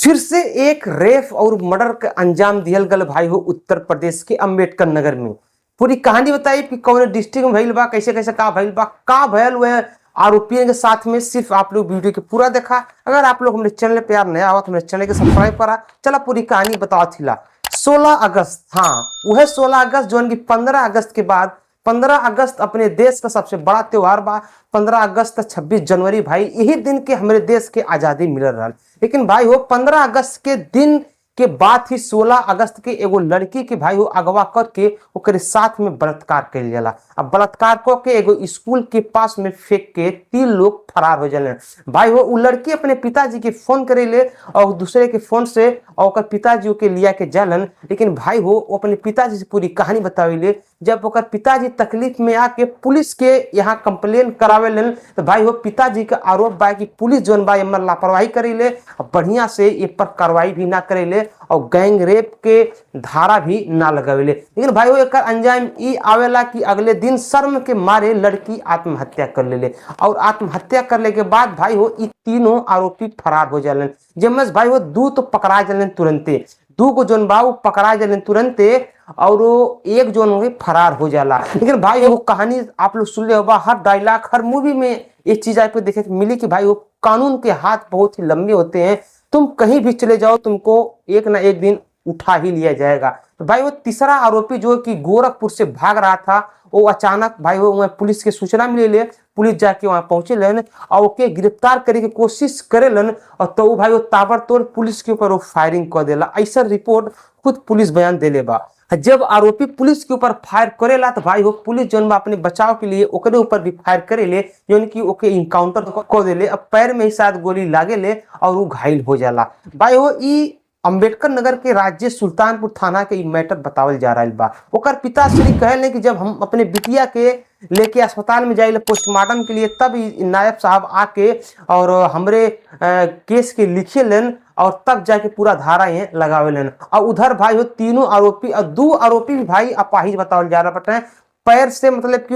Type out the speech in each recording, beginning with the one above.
फिर से एक रेप और मर्डर के अंजाम दियल गल भाई हो उत्तर प्रदेश के अंबेडकर नगर में। पूरी कहानी बताई कि कौन डिस्ट्रिक्ट में भइल बा, कैसे कैसे का भइल बा, का भयल हुए आरोपियों के साथ में। सिर्फ आप लोग वीडियो के पूरा देखा। अगर आप लोग हमारे चैनल पे यार नया हुआ तो मेरे चैनल के सब्सक्राइब करा। चला पूरी कहानी बताओ थिला। 16 अगस्त, हाँ वह 16 अगस्त जो 15 अगस्त के बाद 15 अगस्त अपने देश का सबसे बड़ा त्योहार बा। 15 अगस्त 26 जनवरी भाई यही दिन के हमारे देश के आजादी मिल रहा। लेकिन भाई हो 15 अगस्त के दिन के बाद ही 16 अगस्त के एगो लड़की के भाई हो अगवा करके ओकरे साथ में बलात्कार कर जाला। अब बलात्कार करके एगो स्कूल के पास में फेंक के 3 लोग फरार हो जाले। भाई हो उ लड़की अपने पिताजी के फोन करे ले और दूसरे के फोन से और पिताजी के लिया के जालन। लेकिन भाई हो अपने पिताजी से पूरी कहानी बतावे ले। जब ओकर पिताजी तकलीफ में आके पुलिस के यहाँ कंप्लेन करावे लेन तो भाई हो पिताजी का आरोप बा कि पुलिस जोन बा एमन लापरवाही करेले, बढ़िया से ये पर कार्रवाई भी ना करेले और गैंग रेप के धारा भी ना लगावेले। लेकिन भाई वो एक अंजाम ई आवेला कि अगले दिन शर्म के मारे लड़की आत्महत्या कर ले और आत्महत्या करने के बाद भाई हो ई तीनों आरोपी फरार हो जालन। जेमस भाई वो 2 तो पकड़ा जालन तुरंते, 2 को जोन बा पकड़ा जालन तुरंते और एक जोन फरार हो जाला। लेकिन भाई वो कहानी आप लोग सुन ले होगा, हर डायलॉग हर मूवी में ये चीज आपको देखे मिली कि भाई वो कानून के हाथ बहुत ही लंबे होते हैं। तुम कहीं भी चले जाओ तुमको एक ना एक दिन उठा ही लिया जाएगा। तो भाई वो तीसरा आरोपी जो कि गोरखपुर से भाग रहा था वो अचानक भाई वो पुलिस के सूचना मिले, पुलिस जाके वहां पहुंचे लन और ओके गिरफ्तार करे के कोशिश करे लन और तो भाई वो ताबड़तोड़ पुलिस के ऊपर वो फायरिंग कर देला। ऐसा रिपोर्ट खुद पुलिस बयान देले बा। जब आरोपी पुलिस के ऊपर फायर करेला तो भाई वो पुलिस जोन बा अपने बचाव के लिए ओकरे ऊपर भी फायर करेले, जोन की ओके इनकाउंटर कर देले। अब पैर में ही शायद गोली लागेले और वो घायल हो जाला। भाई वो ई अंबेडकर नगर के राज्य सुल्तानपुर थाना के मैटर बतावल जा रहा बा। ओकर पिताश्री कहले कि जब हम अपने बिटिया के लेके अस्पताल में जाइले पोस्टमार्टम के लिए तब नायब साहब आके और हमरे केस के लिखे लेन और तब जाके पूरा धारा ये लगावे लेन। और उधर भाई वो तीनों आरोपी और 2 आरोपी भी भाई अपाहिज बतावल जा रहा बटे पैर से, मतलब कि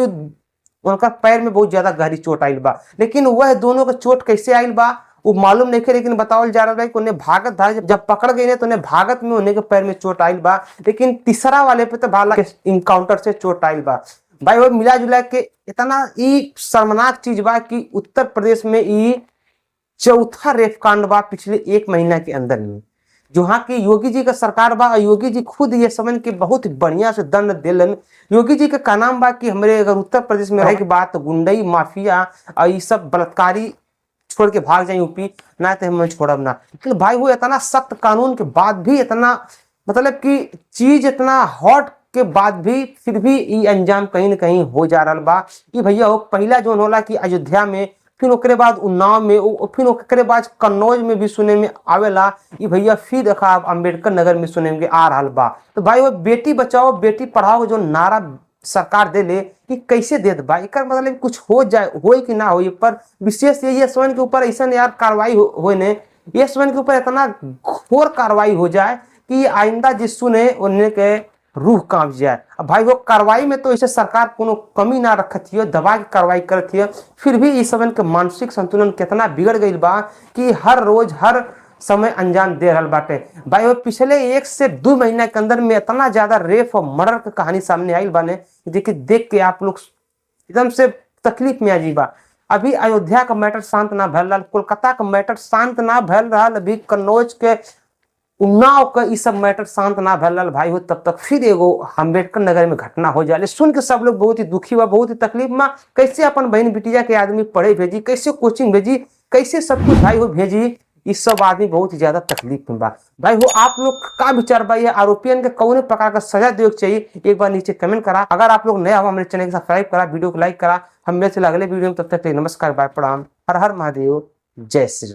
उनका पैर में बहुत ज्यादा गहरी चोट आयल बा। लेकिन वह दोनों का चोट कैसे आयल बा वो मालूम नहीं है। लेकिन बतावल जा रहा है कि उन्हें भागत था, जब पकड़ गए तो उन्हें भागत में उन्हें के पैर में चोट आयल बा। लेकिन तीसरा वाले पे तो भाला इनकाउंटर से चोट आयल बा। भाई वो मिला जुला के इतना ई शर्मनाक चीज बा कि उत्तर प्रदेश में ई चौथा रेप कांड बा पिछले 1 महीना के अंदर में। जहाँ की योगी जी का सरकार बा, योगी जी खुद ये समझ के बहुत बढ़िया से दंड दिलन। योगी जी का नाम बा कि हमारे अगर उत्तर प्रदेश में रहे के बाद तो गुंडई माफिया और ये सब बलात्कारी छोड़ के भाग जाए यूपी ना तो हम छोड़ब ना। लेकिन भाई वो इतना सख्त कानून के बाद भी इतना, मतलब कि चीज इतना हॉट के बाद भी फिर भी ये अंजाम कहीं ना कहीं हो जा रहा बा। कि भैया वो पहला जो होला कि अयोध्या में, फिर ओकरे बाद उन्नाव में, फिर ओकरे बाद कन्नौज में भी सुने में आवेला। ये भैया फिर देखा अंबेडकर नगर में सुने में आ रहा बा। तो भाई वो बेटी बचाओ बेटी पढ़ाओ जो नारा सरकार दे ले कि कैसे दे दे भाई, कर मतलब कुछ हो जाए हो कि ना हो, पर विशेष ये स्वयं के ऊपर ऐसा यार कार्रवाई हो ने, ये स्वयं के ऊपर इतना घोर कार्रवाई हो जाए कि आइंदा जिस सुने उन्हें के रूह कांप जाए। अब भाई वो कार्रवाई में तो ऐसे सरकार कोनो कमी ना रखत है, दबा के कार्रवाई करती है। फिर भी इस समय के मानसिक संतुलन कितना बिगड़ गई बा कि हर रोज हर समय अंजाम दे रहा बाटे। भाई वो पिछले 1 से 2 महीना के अंदर में इतना ज्यादा रेप और मर्डर की कहानी सामने आई बाने देखिए, देख के आप लोग एकदम से तकलीफ में आ जीबा। अभी अयोध्या का मैटर शांत ना भैल रहा, कोलकाता का मैटर शांत ना भैल रहा, अभी कन्नौज के उन्नाव का ये सब मैटर शांत ना भैल रहा भाई हो। तब तक फिर एगो अम्बेडकर नगर में घटना हो जाए सुन के सब लोग बहुत ही दुखी हुआ, बहुत ही तकलीफ में। कैसे अपन बहन बिटिया के आदमी पढ़े भेजी, कैसे कोचिंग भेजी, कैसे सब कुछ भाई हो भेजी, इस सब आदमी बहुत ही ज्यादा तकलीफ में बा। भाई वो आप लोग का विचार बा, ये आरोपियन के कौन प्रकार का सजा देवे चाहिए एक बार नीचे कमेंट करा। अगर आप लोग नया हो हमारे चैनल को सब्सक्राइब करा, वीडियो को लाइक करा। हम मिलते अगले वीडियो में, तब तक नमस्कार, बाय, प्रणाम, हर हर महादेव, जय श्री।